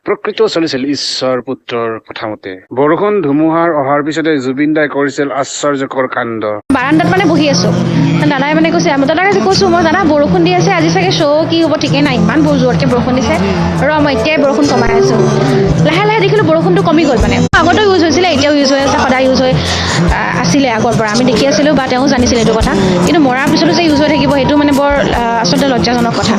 প্ৰকৃত চলিছিল ঈশ্বৰ পুত্ৰৰ কথা মতে। বৰষুণ ধুমুহাৰ অহাৰ পিছতে জুবিন দাই কৰিছিল আশ্চৰ্যকৰ কাণ্ড। বাৰান্দাত মানে বহি আছো, দাদাই মানে কৈছে, দাদাক আজি কৈছো মই, দাদা বৰষুণ দি আছে আজি চাগে শ্ব' কি হ'ব ঠিকেই নাই, ইমান জোৰকৈ বৰষুণ দিছে, মই এতিয়াই বৰষুণ কমাই আছো। লাহে লাহে দেখিলোঁ বৰষুণটো কমি গ'ল। মানে আগতেও ইউজ হৈছিলে, এতিয়াও ইউজ হৈ আছে, সদায় ইউজ হৈ আছিলে আগৰ পৰা, আমি দেখি আছিলোঁ বা তেওঁ জানিছিলে এইটো কথা। কিন্তু মৰাৰ পিছতো যে ইউজ হৈ থাকিব সেইটো মানে বৰ আচলতে লজ্জাজনক কথা।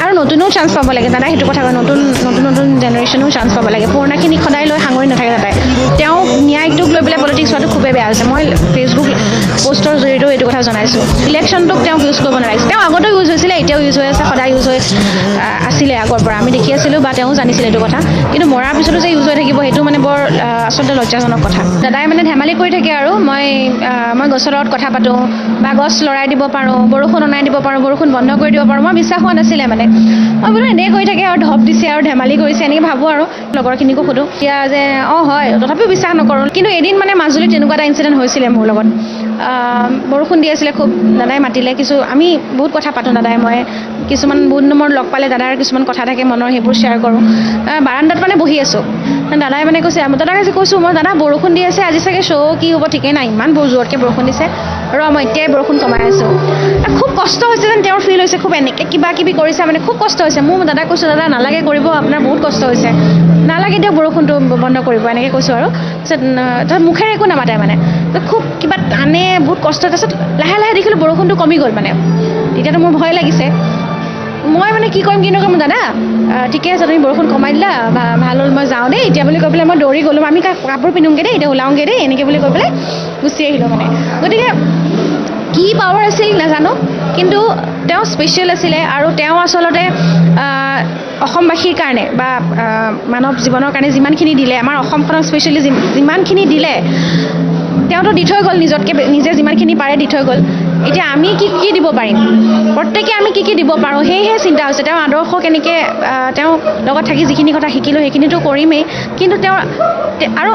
আৰু নতুনেও চান্স পাব লাগে, দাদাই সেইটো কথা কয়, নতুন জেনেৰেশ্যনেও চান্স পাব লাগে। পুৰণাখিনিক সদায় লৈ সাঙুৰি নাথাকে দাদাই। তেওঁ ন্যায়টোক লৈ পেলাই পলিটিক্স হোৱাটো খুবেই বেয়া হৈছে। মই ফেচবুক পোষ্টৰ জৰিয়তেও এইটো কথা জনাইছোঁ। ইলেকশ্যনটোক তেওঁক ইউজ কৰিব নালাগিছে। তেওঁ আগতেও ইউজ হৈছিলে, এতিয়াও ইউজ হৈ আছে, সদায় ইউজ হৈ আছিলে আগৰ পৰা, আমি দেখি আছিলোঁ বা তেওঁ জানিছিলে এইটো কথা। কিন্তু মৰাৰ পিছতো যে ইউজ হৈ থাকিব সেইটো মানে বৰ আচলতে লজ্জাজনক কথা। দাদাই মানে ধেমালি কৰি থাকে আৰু মই গছৰ লগত কথা পাতোঁ বা গছ লৰাই দিব পাৰোঁ, বৰষুণ অনাই দিব পাৰোঁ, বৰষুণ বন্ধ কৰি দিব পাৰোঁ। মই বিশ্বাস হোৱা নাছিলে মানে, মই বোলো এনেই কৰি থাকে আৰু ঢপ দিছে আৰু ধেমালি কৰিছে এনেকৈ ভাবোঁ আৰু লগৰখিনিকো সোধোঁ এতিয়া যে হয়, তথাপিও বিশ্বাস নকৰোঁ। কিন্তু এদিন মানে মাজুলীত তেনেকুৱা এটা ইনচিডেণ্ট হৈছিলে মোৰ লগত। বৰষুণ দি আছিলে খুব, দাদাই মাতিলে, আমি বহুত কথা পাতোঁ দাদাই মই, কিছুমান বহুত নম্বৰ লগ পালে দাদাৰ কিছুমান কথা থাকে মনৰ, সেইবোৰ শ্বেয়াৰ কৰোঁ। বাৰান্দাত মানে বহি আছোঁ, দাদাই মানে কৈছে, দাদাক আজি কৈছোঁ মই, দাদা বৰষুণ দি আছে আজি চাগে শ্ব' কি হ'ব ঠিকেই নাই, ইমান জোৰকৈ বৰষুণ দিছে, মই এতিয়াই বৰষুণ কমাই আছোঁ। খুব কষ্ট হৈছে যেন তেওঁৰ ফিল হৈছে, খুব এনেকৈ কিবা কিবি কৰিছে মানে, খুব কষ্ট হৈছে। মোৰ দাদাক কৈছোঁ, দাদা নালাগে কৰিব, আপোনাৰ বহুত কষ্ট হৈছে, নালাগে দিয়ক বৰষুণটো বন্ধ কৰিব, এনেকৈ কৈছোঁ আৰু। তাৰপিছত মুখেৰে একো নামাতে মানে, খুব কিবা টানে, বহুত কষ্ট। তাৰপিছত লাহে লাহে দেখিলোঁ বৰষুণটো কমি গ'ল। মানে তেতিয়াতো মোৰ ভয় লাগিছে, মই মানে কি কৰিম কি নকৰিম, দাদা ঠিকে আছে তুমি বৰষুণ কমাই দিলা, ভাল হ'ল, মই যাওঁ দেই এতিয়া বুলি কৈ পেলাই মই দৌৰি গ'লোঁ। আমি কাপোৰ পিন্ধোঁগৈ দেই, এতিয়া ওলাওঁগৈ দেই, এনেকৈ বুলি কৈ পেলাই গুচি আহিলোঁ মানে। গতিকে কি পাৱাৰ আছিল নাজানো, কিন্তু তেওঁ স্পেচিয়েল আছিলে। আৰু তেওঁ আচলতে অসমবাসীৰ কাৰণে বা মানৱ জীৱনৰ কাৰণে যিমানখিনি দিলে, আমাৰ অসমখনক স্পেচিয়েলি যিমানখিনি দিলে, তেওঁতো দি থৈ গ'ল, নিজে যিমানখিনি পাৰে দি থৈ গ'ল। এতিয়া আমি কি দিব পাৰিম, প্ৰত্যেকে আমি কি দিব পাৰোঁ, সেয়েহে চিন্তা হৈছে। তেওঁৰ আদৰ্শ কেনেকৈ, তেওঁ লগত থাকি যিখিনি কথা শিকিলোঁ সেইখিনিতো কৰিমেই, কিন্তু আৰু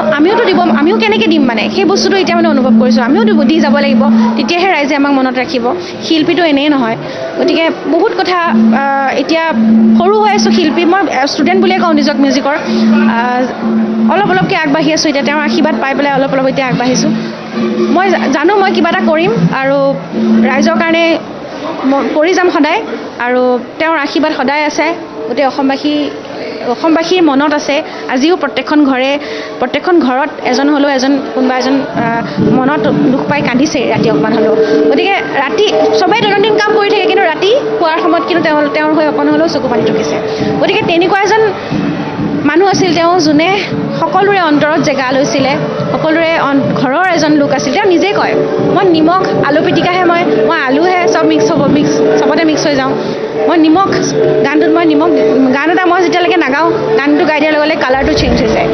আমিও কেনেকৈ দিম মানে, সেই বস্তুটো এতিয়া মানে অনুভৱ কৰিছোঁ। আমিও দি যাব লাগিব, তেতিয়াহে ৰাইজে আমাক মনত ৰাখিব। শিল্পীটো এনেই নহয়। গতিকে বহুত কথা, এতিয়া সৰু হৈ আছোঁ শিল্পী, মই ষ্টুডেণ্ট বুলিয়ে কওঁ নিজক মিউজিকৰ, অলপকৈ আগবাঢ়ি আছোঁ। এতিয়া তেওঁৰ আশীৰ্বাদ পাই পেলাই অলপ এতিয়া আগবাঢ়িছোঁ। মই জানো মই কিবা এটা কৰিম আৰু ৰাইজৰ কাৰণে কৰি যাম সদায়, আৰু তেওঁৰ আশীৰ্বাদ সদায় আছে গোটেই অসমবাসীৰ মনত আছে। আজিও প্ৰত্যেকখন ঘৰত এজন হ'লেও কোনোবা এজন মনত দুখ পাই কান্দিছে ৰাতি অকণমান হ'লেও। গতিকে ৰাতি চবেই দৈনন্দিন কাম কৰি থাকে, কিন্তু ৰাতি শোৱাৰ সময়ত কিন্তু তেওঁৰ হৈ অকণ হ'লেও চকু পানী টুকিছে। গতিকে তেনেকুৱা এজন মানুহ আছিল তেওঁ, যোনে সকলোৰে অন্তৰত জেগা লৈছিলে, সকলোৰে ঘৰৰ এজন লোক আছিল। তেওঁ নিজেই কয়, মই নিমখ আলু পিটিকাহে, মই আলুহে, চব চবতে মিক্স হৈ যাওঁ। মই নিমখ গানটোত, গান এটা মই যেতিয়ালৈকে নাগাওঁ, গানটো গাই দিয়াৰ লগে লগে কালাৰটো চেঞ্জ হৈ যায়।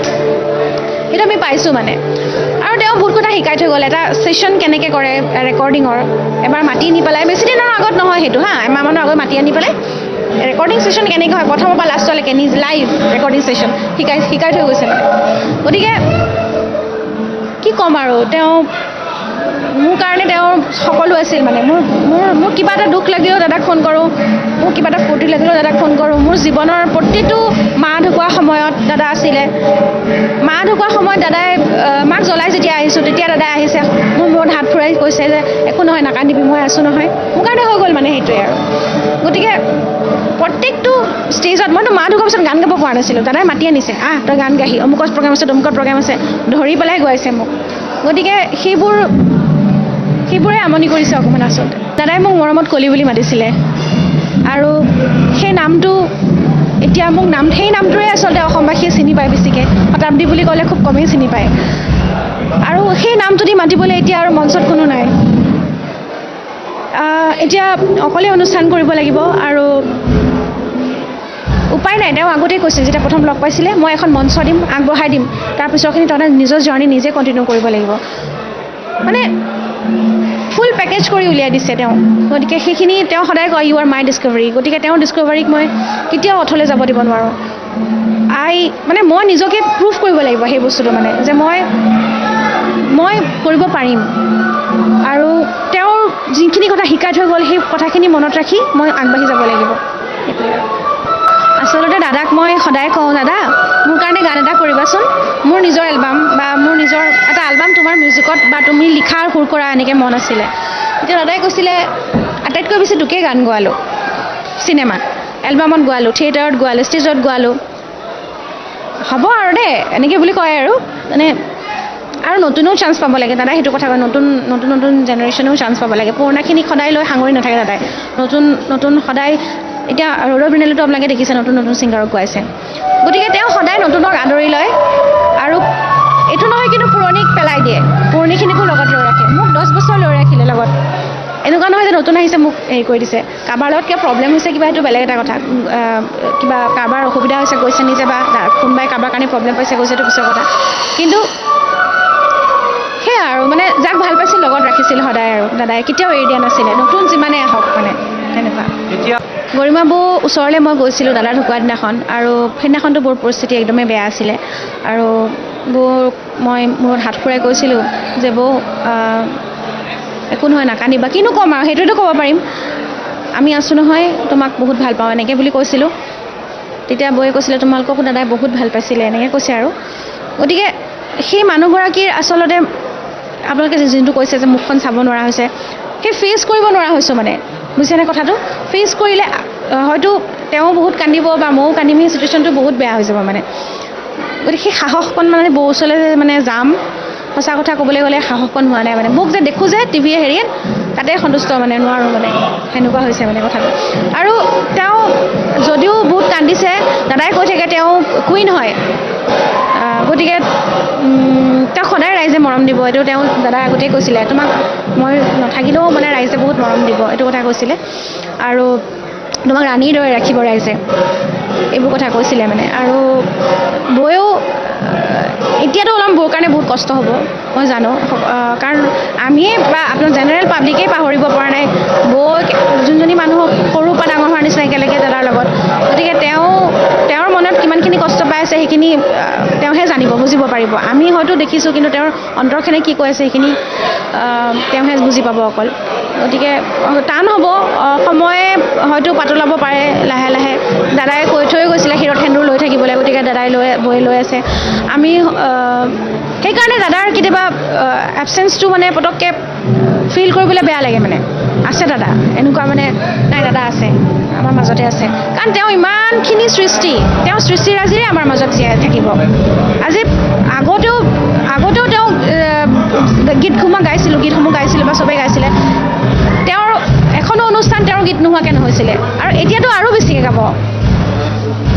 সেইটো আমি পাইছোঁ মানে। আৰু তেওঁ বহুত কথা শিকাই থৈ গ'ল, এটা ছেশ্যন কেনেকৈ কৰে ৰেকৰ্ডিঙৰ। এবাৰ মাতি নি পেলাই, বেছি দিনৰ আগত নহয় সেইটো, এমাহমানৰ আগত মাতি আনি পেলাই ৰেকৰ্ডিং ছেশ্যন কেনেকৈ হয় প্ৰথমৰ পৰা লাষ্টলৈকে লাইভ ৰেকৰ্ডিং ছেশ্যন শিকাই থৈ গৈছে মানে। গতিকে কি ক'ম আৰু, তেওঁ মোৰ কাৰণে তেওঁ সকলো আছিল মানে। মোৰ কিবা এটা দুখ লাগিলেও দাদাক ফোন কৰোঁ, মোৰ কিবা এটা ফূৰ্তি লাগিলেও দাদাক ফোন কৰোঁ। মোৰ জীৱনৰ প্ৰতিটো মা ঢুকোৱা সময়ত দাদা আছিলে। মা ঢুকোৱা সময়ত দাদাই, মাক জ্বলাই যেতিয়া আহিছোঁ তেতিয়া দাদাই আহিছে, মোৰ মূৰত হাত ফুৰাই কৈছে যে একো নহয়, নাকান্দিবি, মই আছোঁ নহয়। মোৰ কাৰণে হৈ গ'ল মানে সেইটোৱে আৰু। গতিকে প্ৰত্যেকটো ষ্টেজত, মইতো মা ঢুকোৱাৰ পিছত গান গাব পৰা নাছিলোঁ, দাদাই মাতি আনিছে, তই গান গাহি, অমুকত প্ৰগ্ৰেম আছে, তমুকত প্ৰগ্ৰেম আছে, ধৰি পেলাই গোৱাইছে মোক। গতিকে সেইবোৰে আমনি কৰিছে অকণমান আচলতে। দাদাই মোক মৰমত কলি বুলি মাতিছিলে, আৰু সেই নামটো এতিয়া সেই নামটোৱে আচলতে অসমবাসীয়ে চিনি পায় বেছিকৈ। শতাব্দী বুলি ক'লে খুব কমেই চিনি পায়, আৰু সেই নামটো দি মাতিবলৈ এতিয়া আৰু মঞ্চত কোনো নাই। এতিয়া অকলে অনুষ্ঠান কৰিব লাগিব, আৰু উপায় নাই। তেওঁ আগতেই কৈছিল, যেতিয়া প্ৰথম লগ পাইছিলে, মই এখন মঞ্চ দিম, আগবঢ়াই দিম, তাৰপিছৰখিনি তহঁতে নিজৰ জাৰ্ণি নিজে কণ্টিনিউ কৰিব লাগিব। মানে ফুল পেকেজ কৰি উলিয়াই দিছে তেওঁ। গতিকে সেইখিনি তেওঁ সদায় কয়, ইউ আৰ মাই ডিস্কভাৰী। গতিকে তেওঁৰ ডিস্কভাৰীক মই কেতিয়াও অথলে যাব দিব নোৱাৰোঁ। মই নিজকে প্ৰুভ কৰিব লাগিব সেই বস্তুটো, মানে যে মই কৰিব পাৰিম। আৰু তেওঁৰ যিখিনি কথা শিকাই থৈ গ'ল, সেই কথাখিনি মনত ৰাখি মই আগবাঢ়ি যাব লাগিব। সেইটোৱে আচলতে দাদাক মই সদায় কওঁ, দাদা কৰিবাচোন মোৰ নিজৰ এলবাম বা মোৰ নিজৰ এটা এলবাম তোমাৰ মিউজিকত বা তুমি লিখাৰ সুৰ কৰা এনেকৈ মন আছিলে তেতিয়া দাদাই কৈছিলে আটাইতকৈ বেছি তোকে গান গোৱালোঁ চিনেমাত এলবামত গোৱালোঁ থিয়েটাৰত গোৱালোঁ ষ্টেজত গোৱালোঁ হ'ব আৰু দেই এনেকৈ বুলি কয় আৰু মানে আৰু নতুনো চান্স পাব লাগে দাদাই সেইটো কথা কয় নতুন নতুন নতুন জেনেৰেশ্যনেও চান্স পাব লাগে পুৰণাখিনিক সদায় লৈ সাঙুৰি নাথাকে দাদাই নতুন নতুন সদায় এতিয়া ৰ'দৰ বিনালেতো আপোনালোকে দেখিছে নতুন নতুন ছিংগাৰক গোৱাইছে গতিকে তেওঁ সদায় নতুনক আদৰি লয় আৰু এইটো নহয় কিন্তু পুৰণিক পেলাই দিয়ে পুৰণিখিনিকো লগত লৈ ৰাখে মোক 10 বছৰ লৈ ৰাখিলে লগত এনেকুৱা নহয় যে নতুন আহিছে মোক হেৰি কৰি দিছে কাৰোবাৰ লগত কিবা প্ৰব্লেম হৈছে কিবা সেইটো বেলেগ এটা কথা কিবা কাৰোবাৰ অসুবিধা হৈছে গৈছে নিজে বা কোনোবাই কাৰোবাৰ কাৰণে প্ৰব্লেম পাইছে গৈছে সেইটো পিছৰ কথা কিন্তু সেয়া আৰু মানে যাক ভাল পাইছিল লগত ৰাখিছিল সদায় আৰু দাদাই কেতিয়াও এৰি দিয়া নাছিলে নতুন যিমানে আহক মানে তেনেকুৱা গৰিমা বৌ ওচৰলৈ মই গৈছিলোঁ দাদা ঢুকুৱা দিনাখন আৰু সেইদিনাখনতো বৰ পৰিস্থিতি একদমেই বেয়া আছিলে আৰু বৌ মই মূৰত হাত ফুৰাই কৈছিলোঁ যে বৌ একো নহয় নাকান্দিবা কিনো ক'ম আৰু সেইটোতো ক'ব পাৰিম আমি আছোঁ নহয় তোমাক বহুত ভাল পাওঁ এনেকৈ বুলি কৈছিলোঁ তেতিয়া বৌয়ে কৈছিলে তোমালোককো দাদাই বহুত ভাল পাইছিলে এনেকৈ কৈছে আৰু গতিকে সেই মানুহগৰাকীৰ আচলতে আপোনালোকে যোনটো কৈছে যে মুখখন চাব নোৱাৰা হৈছে সেই ফেচ কৰিব নোৱাৰা হৈছোঁ মানে বুজিছেনে কথাটো ফেচ কৰিলে হয়তো তেওঁ বহুত কান্দিব বা ময়ো কান্দিম সেই চিটুৱেশ্যনটো বহুত বেয়া হৈ যাব মানে গতিকে সেই সাহসকণ মানে বৌ ওচৰলৈ মানে যাম সঁচা কথা ক'বলৈ গ'লে সাহসকণ হোৱা নাই মানে মোক যে দেখোঁ যে টিভিয়ে হেৰিত তাতে সন্তুষ্ট মানে নোৱাৰোঁ মানে সেনেকুৱা হৈছে মানে কথাটো আৰু তেওঁ যদিও বহুত কান্দিছে দাদাই কৈ থাকে তেওঁ কুইন হয় গতিকে তেওঁ সদায় ৰাইজে মৰম দিব এইটো তেওঁ দাদাই আগতেই কৈছিলে তোমাক মই নাথাকিলেও মানে ৰাইজে বহুত মৰম দিব এইটো কথা কৈছিলে আৰু তোমাক ৰাণীৰ দৰে ৰাখিব ৰাইজে এইবোৰ কথা কৈছিলে মানে আৰু বৌয়েও এতিয়াতো অলপ বৌৰ কাৰণে বহুত কষ্ট হ'ব মই জানো কাৰণ আমিয়ে বা আপোনাৰ জেনেৰেল পাব্লিকেই পাহৰিব পৰা নাই বৌ যোনজনী মানুহক সৰুৰ পৰা ডাঙৰ হোৱাৰ নিচিনা একেলগে দাদাৰ লগত গতিকে তেওঁৰ মনত কিমানখিনি কষ্ট পাই আছে সেইখিনি তেওঁহে জানিব বুজিব পাৰিব আমি হয়তো দেখিছোঁ কিন্তু তেওঁৰ অন্তৰখনে কি কৈ আছে সেইখিনি তেওঁহে বুজি পাব অকল গতিকে টান হ'ব সময়ে হয়তো পাতলাব পাৰে লাহে লাহে দাদাই কৈ থৈ গৈছিলে শিৰত সেন্দুৰ লৈ থাকিবলৈ গতিকে দাদাই বৈ লৈ আছে আমি সেইকাৰণে দাদাৰ কেতিয়াবা এবচেঞ্চটো মানে পটককৈ ফিল কৰিবলৈ বেয়া লাগে মানে আছে দাদা এনেকুৱা মানে নাই দাদা আছে আমাৰ মাজতে আছে কাৰণ তেওঁ ইমানখিনি তেওঁ সৃষ্টিৰাজিৰে আমাৰ মাজত জীয়াই থাকিব আজি আগতেও তেওঁ গীতসমূহ গাইছিলোঁ বা চবেই গাইছিলে তেওঁৰ এখনো অনুষ্ঠান তেওঁৰ গীত নোহোৱাকৈ নহৈছিলে আৰু এতিয়াতো আৰু বেছিকৈ গাব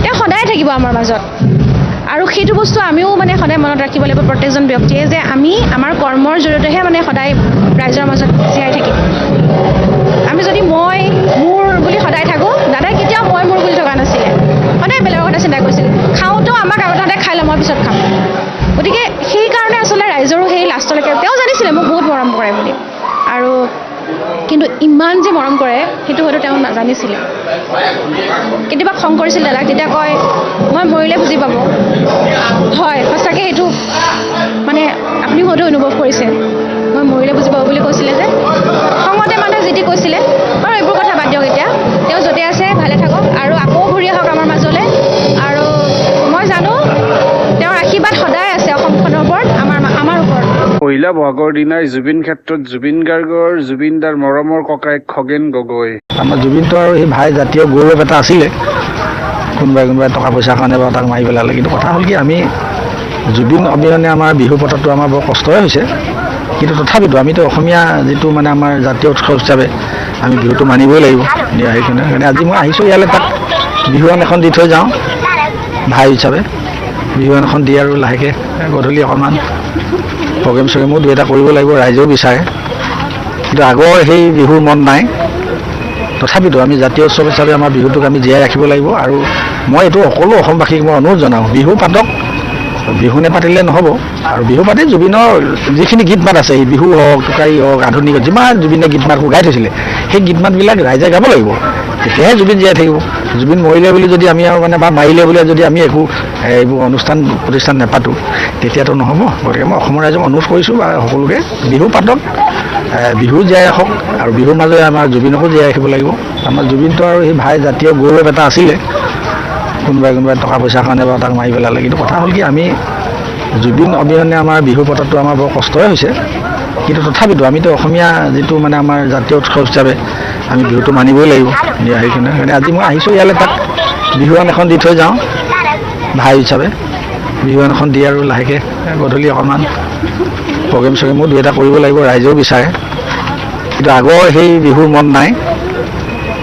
তেওঁ সদায় থাকিব আমাৰ মাজত আৰু সেইটো বস্তু আমিও মানে সদায় মনত ৰাখিব লাগিব প্ৰত্যেকজন ব্যক্তিয়ে যে আমি আমাৰ কৰ্মৰ জৰিয়তেহে মানে সদায় ৰাইজৰ মাজত জীয়াই থাকিম আমি যদি মই মোৰ বুলি সদায় থাকোঁ দাদাই কেতিয়াও মই মোৰ বুলি থকা নাছিলে সদায় বেলেগৰ কথা চিন্তা কৰিছিল খাওঁতেও আমাক আগতে খাই লওঁ মই পিছত খাম গতিকে সেইকাৰণে আচলতে ৰাইজৰো সেই লাষ্টলৈকে তেওঁ জানিছিলে মোক বহুত মৰম কৰে বুলি আৰু কিন্তু ইমান যে মৰম কৰে সেইটো হয়তো তেওঁ নাজানিছিলে কেতিয়াবা খং কৰিছিল দাদাক তেতিয়া কয় মই মৰিলে বুজি পাব হয় সঁচাকৈ সেইটো মানে আপুনি হয়তো অনুভৱ কৰিছে মই মৰিলে বুজি পাব বুলি কৈছিলে যে খঙতে মানুহে যি টি কৈছিলে বাৰু এইবোৰ কথা বাদ দিয়ক এতিয়া তেওঁ য'তে আছে ভালে থাকক আৰু আকৌ ঘূৰি আহক আমাৰ মাজলৈ আৰু মই জানো তেওঁৰ আশীৰ্বাদ সদায় আছে অসমখনৰ ওপৰত আমাৰ ওপৰত পহিলা বহাগৰ দিনাই জুবিন ক্ষেত্ৰত জুবিন গাৰ্গৰ জুবিনদাৰ মৰমৰ ককায়েক খগেন গগৈ আমাৰ জুবিনটো আৰু সেই ভাই জাতীয় গৌৰৱ এটা আছিলে কোনোবাই টকা পইচাৰ কাৰণে বাৰু তাক মাৰি পেলালে কিন্তু কথা হ'ল কি আমি জুবিন অবিহনে আমাৰ বিহু পতাটো আমাৰ বৰ কষ্টই হৈছে কিন্তু তথাপিতো আমিতো অসমীয়া যিটো মানে আমাৰ জাতীয় উৎসৱ হিচাপে আমি বিহুটো মানিবই লাগিব সেইকাৰণে আজি মই আহিছোঁ ইয়ালৈ তাত বিহুৱান এখন দি থৈ যাওঁ ভাই হিচাপে বিহুৱান এখন দি আৰু লাহেকৈ গধূলি অকণমান প্ৰগ্ৰেম চগ্ৰেমো দুই এটা কৰিব লাগিব ৰাইজেও বিচাৰে কিন্তু আগৰ সেই বিহুৰ মন নাই তথাপিতো আমি জাতীয় উৎসৱ হিচাপে আমাৰ বিহুটোক আমি জীয়াই ৰাখিব লাগিব আৰু মই এইটো সকলো অসমবাসীক মই অনুৰোধ জনাওঁ বিহু পাতক বিহু নেপাতিলে নহ'ব আৰু বিহু পাতি জুবিনৰ যিখিনি গীত মাত আছে এই বিহু হওক টোকাৰী হওক আধুনিক যিমান জুবিনে গীত মাত গাই থৈছিলে সেই গীত মাতবিলাক ৰাইজে গাব লাগিব তেতিয়াহে জুবিন জীয়াই থাকিব জুবিন মৰিলে বুলি যদি আমি আৰু মানে বা মাৰিলে বুলি যদি আমি একো এইবোৰ অনুষ্ঠান প্ৰতিষ্ঠান নেপাতোঁ তেতিয়াতো নহ'ব গতিকে মই অসমৰ ৰাইজক অনুৰোধ কৰিছোঁ বা সকলোকে বিহু পাতক বিহু জীয়াই ৰাখক আৰু বিহুৰ মাজে আমাৰ জুবিনকো জীয়াই ৰাখিব লাগিব আমাৰ জুবিনটো আৰু সেই ভাই জাতীয় গৌৰৱ এটা আছিলে কোনোবাই টকা পইচাৰ কাৰণে বাৰু তাক মাৰি পেলালে। কিন্তু কথা হ'ল কি আমি জুবিন অবিহনে আমাৰ বিহু পতাটো আমাৰ বৰ কষ্টই হৈছে। কিন্তু তথাপিতো আমিতো অসমীয়া যিটো মানে আমাৰ জাতীয় উৎসৱ হিচাপে আমি বিহুটো মানিবই লাগিব। সেইকাৰণে আজি মই আহিছোঁ ইয়ালৈ, তাক বিহুৱান এখন দি থৈ যাওঁ ভাই হিচাপে। বিহুৱান এখন দি আৰু লাহেকৈ গধূলি অকণমান প্ৰগ্ৰেম চগ্ৰেমো দুই এটা কৰিব লাগিব, ৰাইজেও বিচাৰে। কিন্তু আগৰ সেই বিহুৰ মন নাই।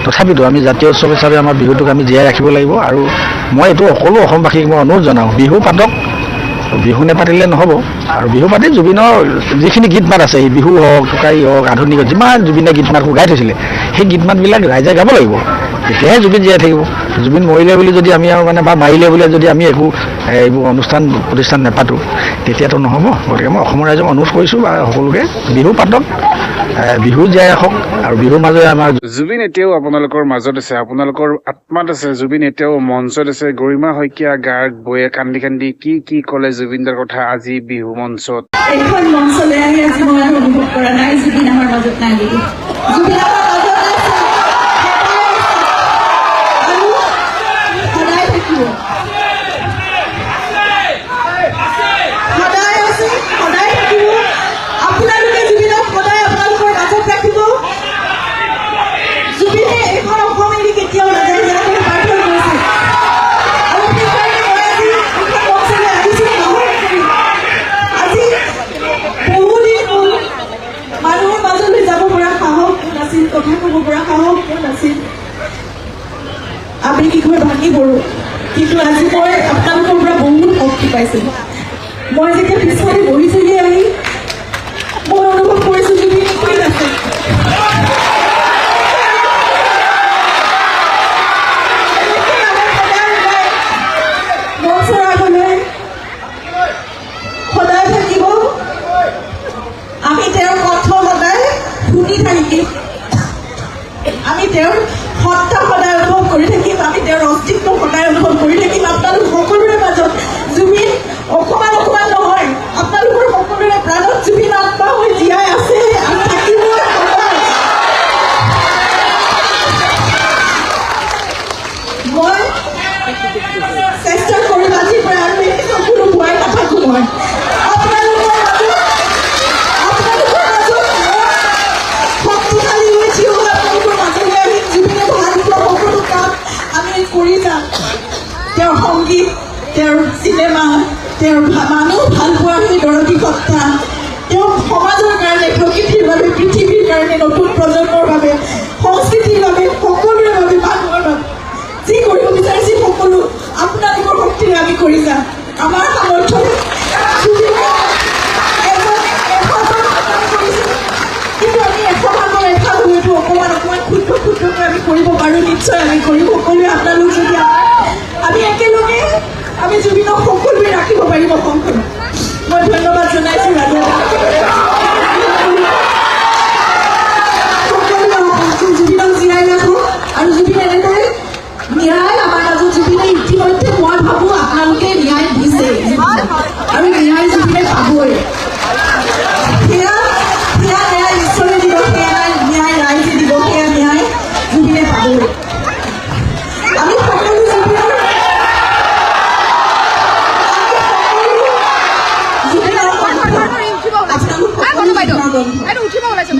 তথাপিতো আমি জাতীয় উৎসৱ হিচাপে আমাৰ বিহুটোক আমি জীয়াই ৰাখিব লাগিব। আৰু মই এইটো সকলো অসমবাসীক মই অনুৰোধ জনাওঁ, বিহু পাতক, বিহু নেপাতিলে নহ'ব। আৰু বিহু পাতি জুবিনৰ যিখিনি গীত মাত আছে, বিহু হওক, টোকাৰী হওক, আধুনিক যিমান জুবিনে গীত মাত গাই থৈছিলে, সেই গীত মাতবিলাক ৰাইজে গাব লাগিব, তেতিয়াহে জুবিন জীয়াই থাকিব। জুবিন মৰিলে বুলি যদি আমি আৰু বা মাৰিলে বুলি যদি আমি একো এইবোৰ অনুষ্ঠান প্ৰতিষ্ঠান নেপাতোঁ, তেতিয়াতো নহ'ব। গতিকে মই অসমৰ ৰাইজক অনুৰোধ কৰিছোঁ বা সকলোকে বিহু পাতক, বিহু জীয়াই ৰাখক। আৰু বিহুৰ মাজেৰে আমাৰ জুবিন এতিয়াও আপোনালোকৰ মাজত আছে, আপোনালোকৰ আত্মাত আছে। জুবিন এতিয়াও মঞ্চত আছে। গৰিমা শইকীয়া গাৰ্গ বয়ে কান্দি কান্দি কি ক'লে জুবিনদাৰ কথা আজি বিহু মঞ্চত। এইখন মঞ্চলৈ আহি আজি মই অনুভৱ কৰা নাই জুবিন আমাৰ মাজত নাই বুলি। জুবিন আমাৰ মাজত আছে আৰু সদায় থাকিব। সদায় আছে, সদায় থাকিব। আপোনালোকে জুবিনক সদায় আপোনালোকৰ মাজত ৰাখিব। জুবিনে এইখন অসম এৰি কেতিয়াও নাযায়, যেনেকৈ পাৰ্থ কৰিছে। আৰু সেইকাৰণে মই আজি এইখন মঞ্চলৈ আহিছোঁ নহয় আজি বহুদিন হ'ল মানুহৰ মাজলৈ যাব পৰা সাহস নাছিল, কথা ক'ব পৰা সাহস নাছিল, আবেগিক হৈ ভাঙি পৰোঁ। কিন্তু আজি মই আপোনালোকৰ পৰা বহুত শক্তি পাইছোঁ। মই যেতিয়া পিছফালে বহিছোঁহি আহি মই অনুভৱ কৰিছোঁ জুবিন ঠিক আছে। মঞ্চৰ আগলৈ সদায় থাকিব। আমি তেওঁৰ কণ্ঠ সদায় শুনি থাকিম, আমি তেওঁৰ সত্তা সদায় অনুভৱ কৰি থাকিম, আমি তেওঁৰ অস্তিত্ব সদায় অনুভৱ কৰি থাকিম। আপোনালোক সকলোৰে মাজত জুবিন অকণমান অকণমান নহয়, আপোনালোকৰ সকলোৰে প্ৰাণত জুবিন আত্মা হৈ জীয়াই আছে আৰু থাকিব সদায়। মই চেষ্টা কৰিম আজিৰ পৰা আৰু এই সকলো ভয় নাথাকোঁ। মই আপোনালোকৰ মাজত শক্তিশালী হৈ থিয় হৈ আপোনালোকৰ মাজলৈ আহিম। জুবিনে ভাল পোৱা সকলো কাম আমি কৰি যাম। তেওঁৰ সংগীত, তেওঁৰ চিনেমা, তেওঁৰ মানুহ ভাল পোৱাৰ সেই দৰদী সত্তা, তেওঁ সমাজৰ কাৰণে, প্ৰকৃতিৰ বাবে, পৃথিৱীৰ কাৰণে, নতুন প্ৰজন্মৰ বাবে, সংস্কৃতিৰ বাবে, সকলোৰে বাবে, মানুহৰ বাবে যি কৰিব বিচাৰিছে সকলো আপোনালোকৰ শক্তিৰে আমি কৰি যাম। আমাৰ সামৰ্থ্য কিন্তু আমি এশভাগৰ এশা হয়তো অকণমান ক্ষুদ্ৰ ক্ষুদ্ৰকৈ আমি কৰিব পাৰোঁ, নিশ্চয় আমি কৰিম। সকলোৱে আপোনালোক যদি আমি একেলগে আমি জুবিনক সকলোৱে ৰাখিব পাৰিম অসমখনত। মই ধন্যবাদ জনাইছোঁ ৰাজে। সকলোৱে জুবিনক জীয়াই ৰাখোঁ আৰু জুবিন এনেদৰে ন্যায় আমাৰ মাজত জুবিনে ইতিমধ্যে মই ভাবোঁ আপোনালোকে ন্যায় দিছে আৰু ন্যায় জুবিনে পাবই। সেয়া ন্যায় ঈশ্বৰে দিব, সেয়া ন্যায় ৰাইজে দিব, সেয়া ন্যায় জুবিনে পাবই। আমি সকলো জুবিনৰ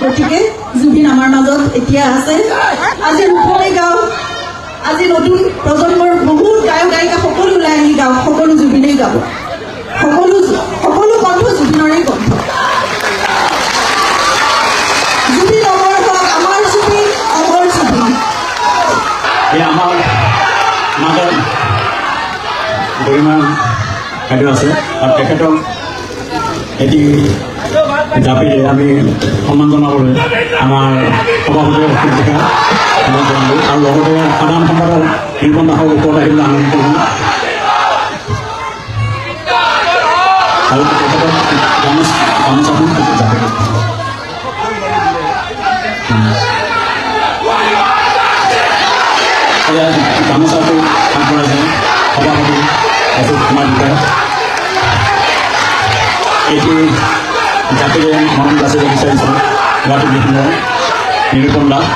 গতিকে জুবিন আমাৰ মাজত এতিয়া আছে। আজি ৰূপলৈ গাঁও, আজি নতুন প্ৰজন্মৰ বহুত গায়ক গায়িকা সকলো ওলাই আহি গাঁও, সকলো জুবিনেই গাব, সকলো কণ্ঠ জুবিনৰে কণ্ঠ। জুবিন অমৰ হওক, আমাৰ জুবিন অমৰ জুবিন। আমাৰ মাজত গৰিমা বাইদেউ আছে আৰু তেখেতক এটি জাপিৰে আমি সন্মান জনাবলৈ আমাৰ সভাপতি অসুবিধা সন্মান জনালোঁ আৰু লগতে সাধাৰণ সম্পাদক নিৰ্মল দাসৰ ওপৰত আহিবলৈ আনন্দ কৰিলোঁ আৰু তেখেতক গামোচাখন জাপিৰে গামোচাটো আগবঢ়াইছে সভাপতি অশোক কুমাৰ ডেকা। এইটো জাতিৰে মৰম যাচিব বিচাৰিছোঁ গুৱাহাটী বিভিন্ন নিৰূপণ দাস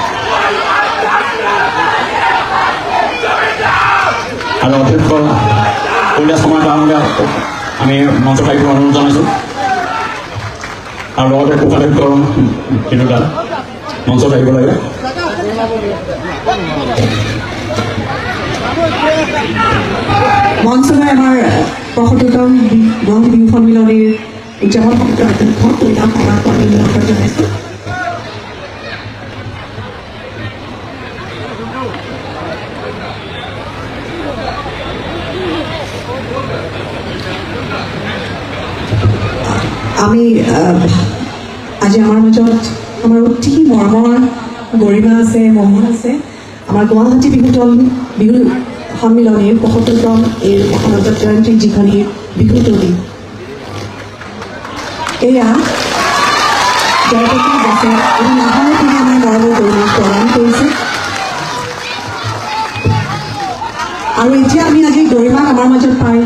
আৰু অধ্যক্ষ কৈলাশ কুমাৰ ডাঙৰীয়া আমি মঞ্চত আহিব অনুৰোধ জনাইছোঁ আৰু লগতে কোষাধ্যক্ষ তিনিওটা মঞ্চত আহিব লাগে। মঞ্চলৈ আমাৰ ৭৫তম গুৱাহাটী বিহু সন্মিলনীৰ উদযাপন জনাইছোঁ। আমি আজি আমাৰ মাজত আমাৰ অতি মৰমৰ গৰিমা আছে, মহিমা আছে। আমাৰ গুৱাহাটী বিহু সন্মিলনীৰ ৭৫তম এই গণতন্ত্ৰ জয়ন্তীৰ যিখনি বিহু তলী, এয়া জয়পতি দাসে এই নাহৰ পিনে আমাৰ মৰমৰ গৰিমাক প্ৰদান কৰিছে। আৰু এতিয়া আমি আজি গৰিমাক আমাৰ মাজত পাই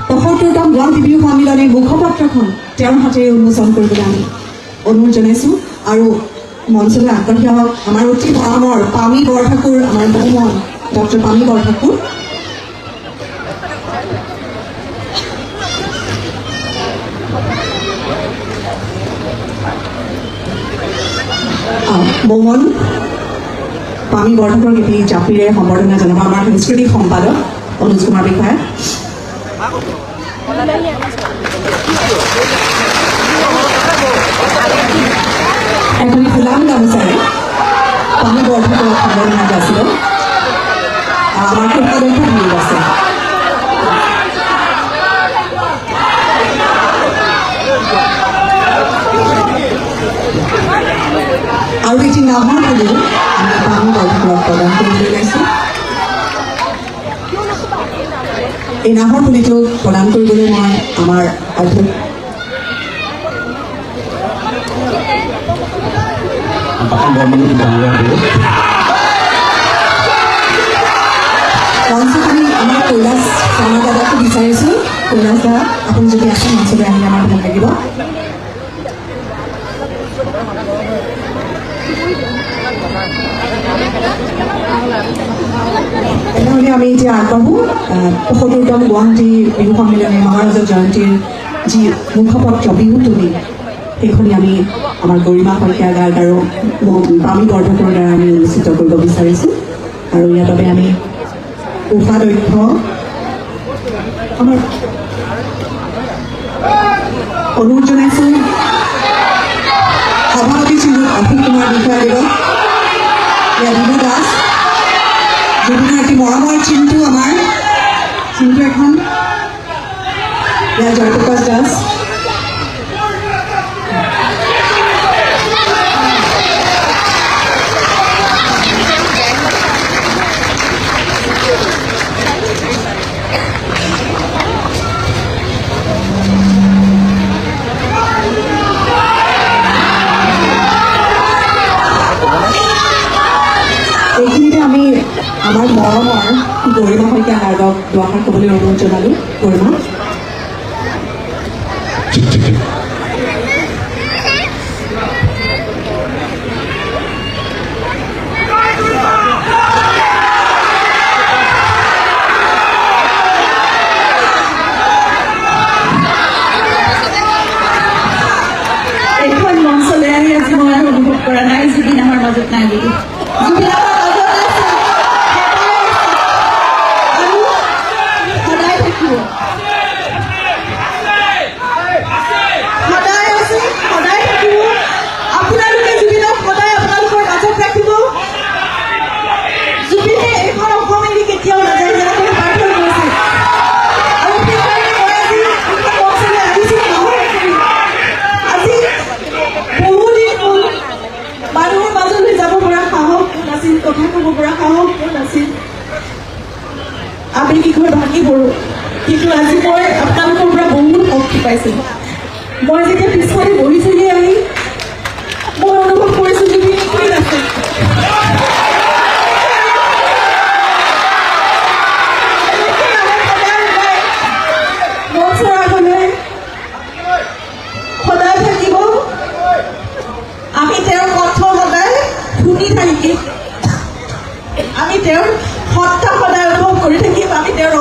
৭৫তম গুৱাহাটী বিহু সন্মিলনীৰ মুখপত্ৰখন তেওঁৰ হাতেৰে উন্মোচন কৰিবলৈ আমি অনুৰোধ জনাইছোঁ। আৰু মঞ্চলৈ আগবাঢ়ি আহক আমাৰ অতি মৰমৰ পামী বৰঠাকুৰ, আমাৰ বহুমন ডক্টৰ পামী বৰঠাকুৰ। বহুমন পামী বৰঠাকুৰক এটি জাপিৰে সম্বৰ্ধনা জনাব আমাৰ সাংস্কৃতিক সম্পাদক অনুজ কুমাৰ বিষয়া। এখনি ফুলাম গামোচাৰে পামী বৰঠাকুৰক সম্বৰ্ধনা যাচিব আমাৰ সম্পাদক ভিৰ আছে। আৰু এটি নাহৰ ফুলো আমি পামী বৰঠাকুৰক প্ৰদান কৰিবলৈ ওলাইছোঁ। এই নাহৰ পুলিটো প্ৰদান কৰিবলৈ মই আমাৰ মঞ্চখিনি আমাৰ কৈলাশ শৰ্মা দাদাকো বিচাৰিছোঁ। কৈলাশ দা, আপুনি যদি আছে মঞ্চলৈ আহিলে আমাৰ ভাল লাগিব। তেনেহ'লে আমি এতিয়া আগবাঢ়োঁ ৭৫তম গুৱাহাটী বিহু সন্মিলনী মহাৰাজা জয়ন্তীৰ যি মুখপত্ৰ বিহু তলী, সেইখনি আমি আমাৰ গৰিমা শইকীয়া গাৰ্গ আৰু পামী বৰঠাকুৰৰ দ্বাৰা আমি অনুষ্ঠিত কৰিব বিচাৰিছোঁ। আৰু ইয়াৰ বাবে আমি কোষাধ্যক্ষ আমাৰ অনুৰোধ জনাইছোঁ সভাপতি শ্ৰীযুত অখিল কুমাৰ বিষয়াদেৱক, বিনু দাস, জুবিনৰ এটি মৰমৰ চিন্তু, আমাৰ চিন্তু এখন, জয়প্ৰকাশ দাস, এইখিনিতে আমি আমাৰ মৰমৰ গৰিমা শইকীয়া গাৰ্গক দুআষাৰ ক'বলৈ অনুৰোধ জনালোঁ। গৰিমা। এইখন মঞ্চলৈ আহি আজি মই অনুভৱ কৰা নাই জুবিন আমাৰ মাজত নাই বুলি। জুবিন আবেগিক হৈ ভাগি পৰোঁ, কিন্তু আজি মই আপোনালোকৰ পৰা বহুত শক্তি পাইছোঁ। মই যেতিয়া পিছফালে বহি থাকি আহি মই অনুভৱ কৰিছোঁ যে কি আছে। মঞ্চৰ আগলৈ সদায় থাকিব, আমি তেওঁৰ কণ্ঠ সদায় শুনি থাকিম, আমি তেওঁৰ সত্তা সদায় অনুভৱ কৰি থাকিম, আমি তেওঁৰ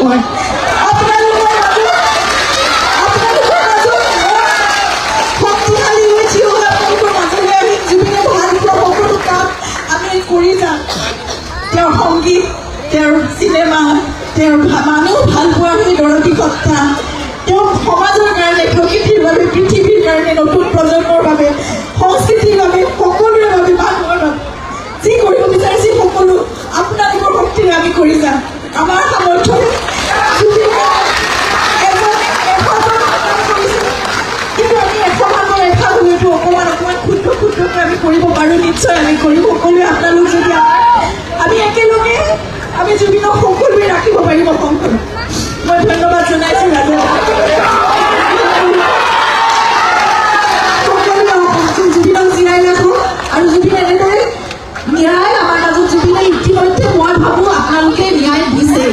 মই আপোনালোকৰ মাজত শক্তিশালী হৈ থিয় হৈ আপোনালোকৰ মাজলৈ আহি জুবিনে ভাল পোৱা সকলো কাম আমি কৰি যাম। তেওঁৰ সংগীত, তেওঁৰ চিনেমা, তেওঁৰ মানুহ ভাল পোৱাৰ সেই দৰদী সত্তা, তেওঁ সমাজৰ কাৰণে, প্ৰকৃতিৰ বাবে, পৃথিৱীৰ কাৰণে, নতুন প্ৰজন্মৰ বাবে, সংস্কৃতিৰ বাবে, সকলোৰে বাবে, মানুহৰ বাবে যি কৰিব বিচাৰিছে সকলো আপোনালোকৰ শক্তিৰে আমি কৰি যাম। আমাৰ সামৰ্থ্যৰে কিন্তু আমি 100 মানুহৰ ৰেখা হলেতো অকণমান ক্ষুদ্ৰকৈ আমি কৰিব পাৰোঁ, নিশ্চয় আমি কৰিম। সকলোৱে আপোনালোক যদি আমি একেলগে আমি জুবিনক সকলোৱে ৰাখিব পাৰিম অসমখন। মই ধন্যবাদ জনাইছোঁ ৰাজে। জুবিনক জীয়াই ৰাখোঁ আৰু জুবিন এনেদৰে ন্যায় আমাৰ মাজত জুবিনে ইতিমধ্যে মই ভাবোঁ আপোনালোকে ন্যায় দিছে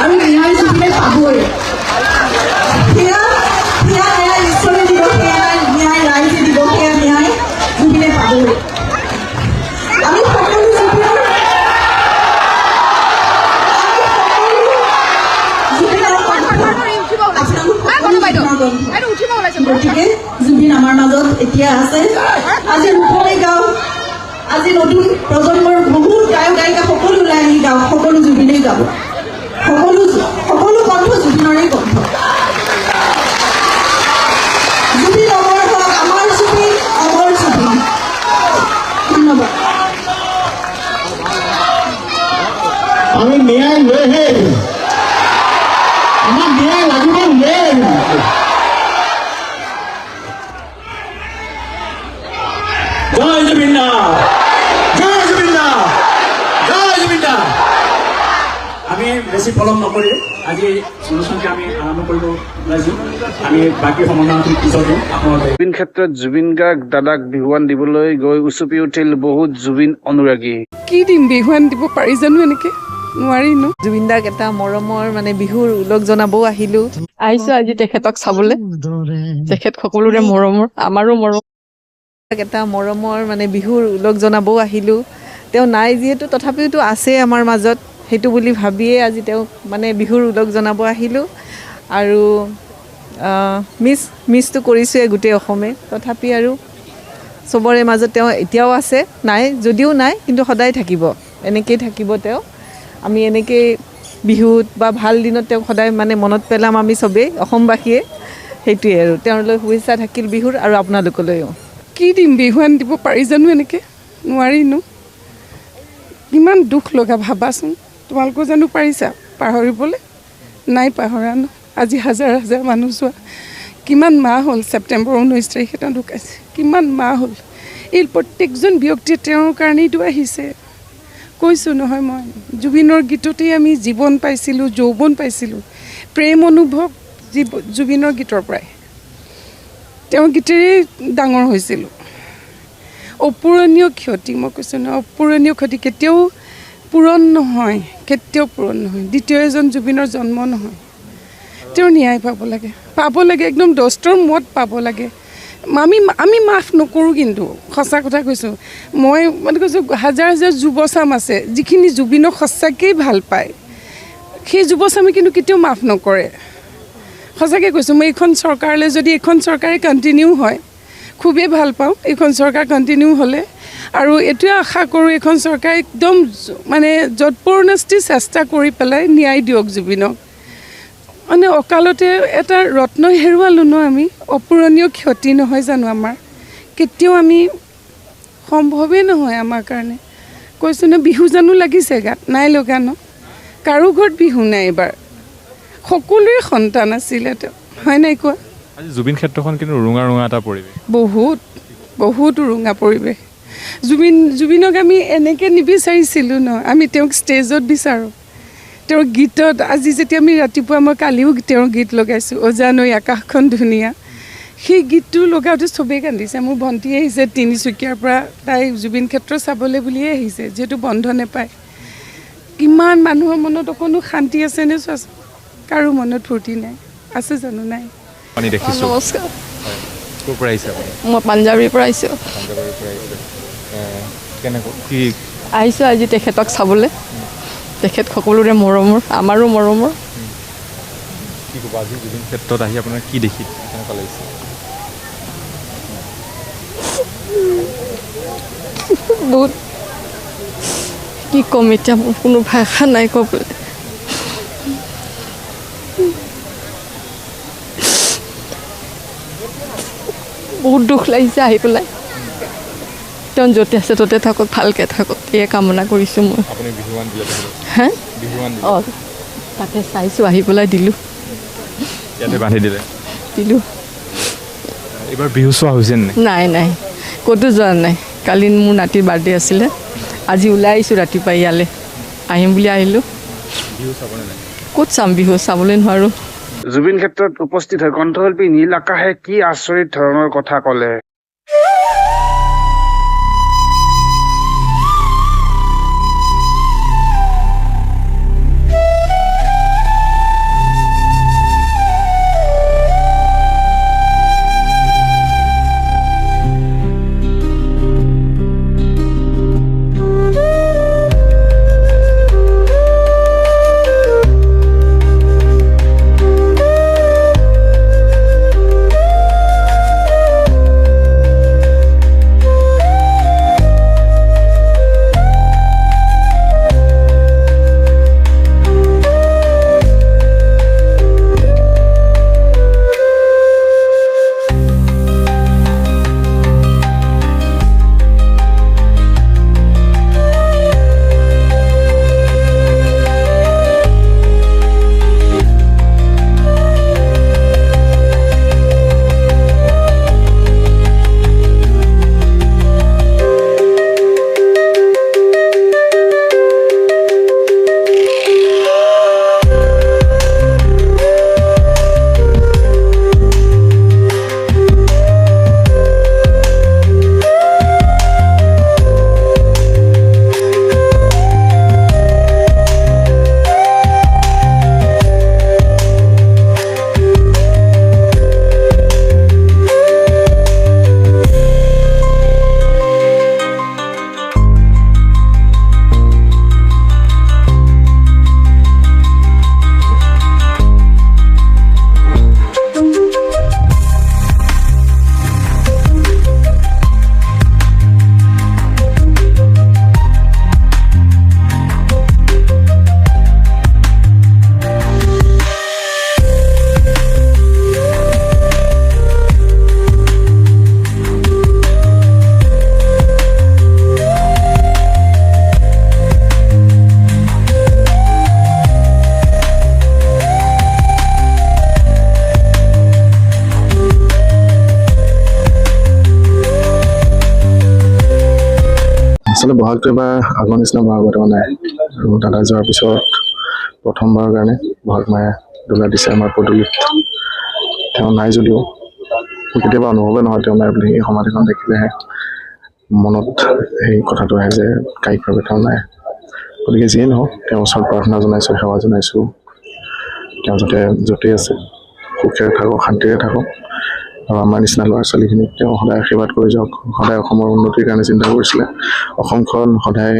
আৰু ন্যায় জুবিনে পাবই। সেয়া ন্যায় ঈশ্বৰে দিব, সেয়া ন্যায় ৰাইজে দিব, সেয়া ন্যায় জুবিনে পাবই। আমি সকলো জুবিনৰ গতিকে জুবিন আমাৰ মাজত এতিয়া আছে। আজি ৰূপলৈ গাওঁ, আজি নতুন প্ৰজন্মৰ বহুত গায়ক গায়িকা সকলো ওলাই আহি গাওঁ, সকলো জুবিনেই গাব, সকলো কণ্ঠ জুবিনৰেই কণ্ঠ। জুবিন অমৰ হওক, আমাৰ জুবিন, অমৰ জুবিন। ধন্যবাদ। আমি ন্যায় লৈহে আমাক ন্যায় লাগিব ন্যায়। জয় জুবিন দা, জয় জুবিন দা, জয় জুবিন দা। আমি বেছি পলম নকৰি আজি অনুষ্ঠানটি আমি আৰম্ভ কৰিব ওলাইছোঁ। আমি বাকী সমাধানটো পিছত দিম আপোনালোকে। জুবিন ক্ষেত্ৰত জুবিন গাৰ্গ দাদাক বিহুৱান দিবলৈ গৈ উচুপি উঠিল বহুত জুবিন অনুৰাগী। কি দিম, বিহুৱান দিব পাৰি জানো এনেকে? নোৱাৰি ন। জুবিন দাক এটা মৰমৰ বিহুৰ ওলগ জনাবও আহিলো। আহিছো আজি তেখেতক চাবলৈ। তেখেত সকলোৰে মৰমৰ, আমাৰো মৰম। এটা মৰমৰ বিহুৰ ওলগ জনাবও আহিলো। তেওঁ নাই যিহেতু তথাপিওতো আছে আমাৰ মাজত, সেইটো বুলি ভাবিয়ে আজি তেওঁক বিহুৰ ওলগ জনাব আহিলো। আৰু মিছটো কৰিছোঁৱে গোটেই অসমে, তথাপি আৰু চবৰে মাজত তেওঁ এতিয়াও আছে, নাই যদিও নাই কিন্তু সদায় থাকিব, এনেকেই থাকিব তেওঁ। আমি এনেকৈ বিহুত বা ভাল দিনত তেওঁক সদায় মনত পেলাম আমি চবেই অসমবাসীয়ে। সেইটোৱে আৰু তেওঁলৈ শুভেচ্ছা থাকিল বিহুৰ, আৰু আপোনালোকলৈও। কি দিম, বিহুৱান দিব পাৰি জানো এনেকে? নোৱাৰি ন। কিমান দুখ লগা ভাবাচোন। তোমালোকেও জানো পাৰিছা পাহৰিবলৈ? নাই পাহৰা ন। আজি হাজাৰ হাজাৰ মানুহ চোৱা, কিমান মাহ হ'ল, ছেপ্টেম্বৰ 19 তাৰিখে তেওঁ ঢুকাইছে, কিমান মাহ হ'ল। এই প্ৰত্যেকজন ব্যক্তিয়ে তেওঁৰ কাৰণেইতো আহিছে। কৈছোঁ নহয়, মই জুবিনৰ গীততেই আমি জীৱন পাইছিলোঁ, যৌৱন পাইছিলোঁ, প্ৰেম অনুভৱ জুবিনৰ গীতৰ পৰাই। তেওঁৰ গীতেৰেই ডাঙৰ হৈছিলোঁ। অপূৰণীয় ক্ষতি, মই কৈছোঁ নহয়, অপূৰণীয় ক্ষতি কেতিয়াও পূৰণ নহয়, কেতিয়াও পূৰণ নহয়। দ্বিতীয় এজন জুবিনৰ জন্ম নহয়। তেওঁৰ ন্যায় পাব লাগে, একদম দস্তৰ মত পাব লাগে। আমি মাফ নকৰোঁ, কিন্তু সঁচা কথা কৈছোঁ। মই কৈছোঁ হাজাৰ হাজাৰ যুৱচাম আছে যিখিনি জুবিনক সঁচাকৈয়ে ভাল পায়, সেই যুৱচামে কিন্তু কেতিয়াও মাফ নকৰে। সঁচাকৈ কৈছোঁ, মই এইখন চৰকাৰলৈ যদি এইখন চৰকাৰে কণ্টিনিউ হয়, খুবেই ভাল পাওঁ এইখন চৰকাৰ কণ্টিনিউ হ'লে। আৰু এইটোৱে আশা কৰোঁ এইখন চৰকাৰে একদম যৎপৰোনাস্তি চেষ্টা কৰি পেলাই ন্যায় দিয়ক জুবিনক। অকালতে এটা ৰত্ন হেৰুৱালোঁ ন আমি। অপূৰণীয় ক্ষতি নহয় জানো আমাৰ? কেতিয়াও আমি সম্ভৱেই নহয় আমাৰ কাৰণে। কৈছোঁ ন, বিহু জানো লাগিছে গাত? নাই লগা ন। কাৰো ঘৰত বিহু নাই এইবাৰ। সকলোৰে সন্তান আছিলে তেওঁ, হয় নাই কোৱা? আজি জুবিন ক্ষেত্ৰখন কিন্তু ৰুঙা এটা পৰিৱেশ, বহুত ৰুঙা পৰিৱেশ। জুবিনক আমি এনেকৈ নিবিচাৰিছিলোঁ ন। আমি তেওঁক ষ্টেজত বিচাৰোঁ, তেওঁৰ গীতত। আজি যেতিয়া আমি ৰাতিপুৱা, মই কালিও তেওঁৰ গীত লগাইছোঁ, অজানৈ আকাশখন ধুনীয়া। সেই গীতটো লগাওঁতে চবেই কান্দিছে। মোৰ ভণ্টি আহিছে তিনিচুকীয়াৰ পৰা, তাই জুবিন ক্ষেত্ৰ চাবলৈ বুলিয়ে আহিছে, যিহেতু বন্ধ নাপায়। কিমান মানুহৰ মনত অকণো শান্তি আছেনে চোৱাচোন? কাৰো মনত ফূৰ্তি নাই, আছে জানো? নাই। নমস্কাৰ, ক'ৰ পৰা আহিছে আপুনি? মই পাঞ্জাৱীৰ পৰা আহিছোঁ। পাঞ্জাৱৰ পৰা আহিছে। কেনেকৈ কি আহিছোঁ আজি তেখেতক চাবলৈ। তেখেত সকলোৰে মৰমৰ, আমাৰো মৰমৰ। কি ক'ব আজি জুবিন ক্ষেত্ৰত আহি আপোনাৰ কি দেখি কেনেকুৱা লাগিছে? বহুত কি ক'ম এতিয়া, মোৰ কোনো ভাষা নাই ক'বলৈ। বহুত দুখ লাগিছে আহি পেলাই। তেওঁ য'তে আছে ত'তে থাকক, ভালকৈ থাকক, এয়ে কামনা কৰিছোঁ মই। আপুনি বিহুৱান দিলে হা? বিহুৱান দিলে? অঁ, তাকে চাইছোঁ, আহি পেলাই দিলোঁ। ইয়াতে বান্ধি দিলে? দিলোঁ। এইবাৰ বিহু চোৱা হৈছে নে? নাই, ক'তো যোৱা নাই। কালি মোৰ নাতিৰ বাৰ্থডে আছিলে, আজি ওলাই আহিছোঁ ৰাতিপুৱা ইয়ালৈ, আহিম বুলি আহিলোঁ। বিহু চাবনে নাই? ক'ত চাম বিহু, চাবলৈ নোৱাৰোঁ। জুবিন ক্ষেত্ৰত উপস্থিত হৈ কণ্ঠশিল্পী নীল আকাশে কি আচৰিত ধৰণৰ কথা ক'লে। আচলতে বহাগটো এবাৰ আগৰ নিচিনা বহাগ বতৰা নাই। আৰু দাদা যোৱাৰ পিছত প্ৰথমবাৰৰ কাৰণে বহাগ মায়ে দোলা দিছে আমাৰ পদূলিত। তেওঁ নাই যদিও কেতিয়াবা অনুভৱে নহয় তেওঁ নাই বুলি। এই সমাধিখন দেখিলেহে মনত সেই কথাটো আহে যে কায়িকভাৱে তেওঁ নাই। গতিকে যিয়ে নহওক তেওঁৰ ওচৰত প্ৰাৰ্থনা জনাইছোঁ, সেৱা জনাইছোঁ। তেওঁ যাতে য'তেই আছে সুখেৰে থাকক, শান্তিৰে থাকক। আৰু আমাৰ নিচিনা ল'ৰা ছোৱালীখিনিক তেওঁ সদায় আশীৰ্বাদ কৰি যাওক। সদায় অসমৰ উন্নতিৰ কাৰণে চিন্তা কৰিছিলে। অসমখন সদায়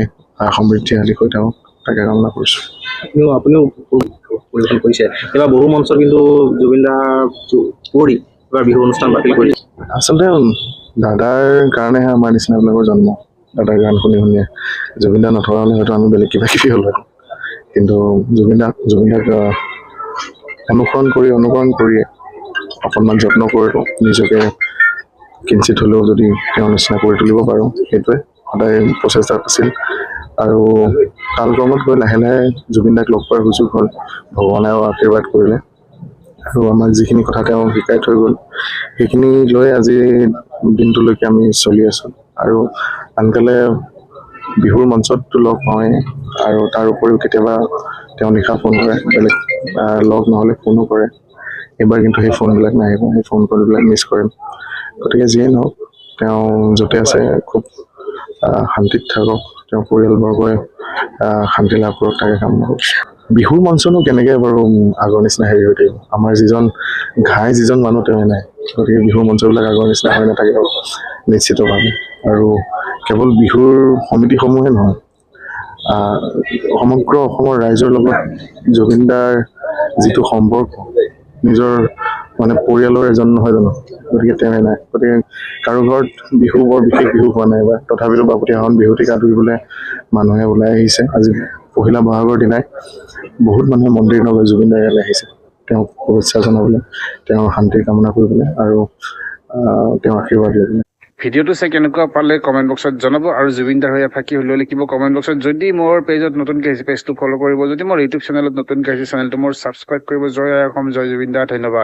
সমৃদ্ধিশালী হৈ থাকক, তাকে কামনা কৰিছোঁ। আপুনিও পৰিৱেশন কৰিছে। এইবাৰ বহু মঞ্চত কিন্তু জুবিন দাৰ পৰি এইবাৰ বিহু অনুষ্ঠান বাতিল কৰিছে। আচলতে দাদাৰ কাৰণেহে আমাৰ নিচিনাবিলাকৰ জন্ম। দাদাৰ গান শুনি শুনিয়ে জুবিন দা নথকা হ'লে হয়তো আমি বেলেগ কিবা কিবি হ'ল হয়। কিন্তু জুবিন দাক অনুকৰণ কৰি অকণমান যত্ন কৰিলোঁ। নিজকে কিঞ্চিত হ'লেও যদি তেওঁৰ নিচিনা কৰি তুলিব পাৰোঁ, সেইটোৱে সদায় প্ৰচেষ্টাত আছিল। আৰু কালক্ৰমত গৈ লাহে লাহে জুবিন দাক লগ পোৱাৰ সুযোগ হ'ল। ভগৱানেও আশীৰ্বাদ কৰিলে আৰু আমাক যিখিনি কথা তেওঁ শিকাই থৈ গ'ল, সেইখিনি লৈ আজি দিনটোলৈকে আমি চলি আছোঁ। আৰু আনকালে বিহুৰ মঞ্চততো লগ পাওঁৱেই, আৰু তাৰ উপৰিও কেতিয়াবা তেওঁ নিশা ফোন কৰে, বেলেগ লগ নহ'লে ফোনো কৰে। এইবাৰ কিন্তু সেই ফোনবিলাক নাহিব, সেই ফোন কলবিলাক মিছ কৰিম। গতিকে যিয়ে নহওক তেওঁ য'তে আছে খুব শান্তিত থাকক, তেওঁৰ পৰিয়ালবৰ্গই শান্তি লাভ কৰক, তাকে কামনা কৰিছোঁ। বিহুৰ মঞ্চনো কেনেকৈ বাৰু আগৰ নিচিনা হেৰি হৈ থাকিব। আমাৰ যিজন মানুহ তেওঁ নাই। গতিকে বিহুৰ মঞ্চবিলাক আগৰ নিচিনা হৈ নাথাকিব নিশ্চিতভাৱে। আৰু কেৱল বিহুৰ সমিতিসমূহে নহয়, সমগ্ৰ অসমৰ ৰাইজৰ লগত জুবিনদাৰ যিটো সম্পৰ্ক নিজৰ মানে পৰিয়ালৰ এজন নহয় জানো, গতিকে তেনে নাই। গতিকে কাৰো ঘৰত বিহু বৰ বিশেষ বিহু হোৱা নাই বা তথাপিতো বাপুতিসাহোন বিহু টিকা তুলিবলৈ মানুহে ওলাই আহিছে। আজি পহিলা বহাগৰ দিনাই বহুত মানুহে মন্দিৰ নগৰ জুবিন দাৰ ইয়ালৈ আহিছে তেওঁক শুভেচ্ছা জনাবলৈ, তেওঁৰ শান্তিৰ কামনা কৰিবলৈ আৰু তেওঁৰ আশীৰ্বাদ ল'বলৈ। ভিডিঅ'টো চাই কেনেকুৱা পালে কমেণ্ট বক্সত জনাব আৰু জুবিন দাৰ হৈ ফাঁকি হ'লেও লিখিব কমেণ্ট বক্সত। যদি মোৰ পেজত নতুনকৈ আহিছে পেজটো ফ'ল' কৰিব, যদি মোৰ ইউটিউব চেনেলত নতুনকৈ আহিছে চেনেলটো মোৰ ছাবস্ক্ৰাইব কৰিব। জয় অসম, জয় জুবিন দা, ধন্যবাদ।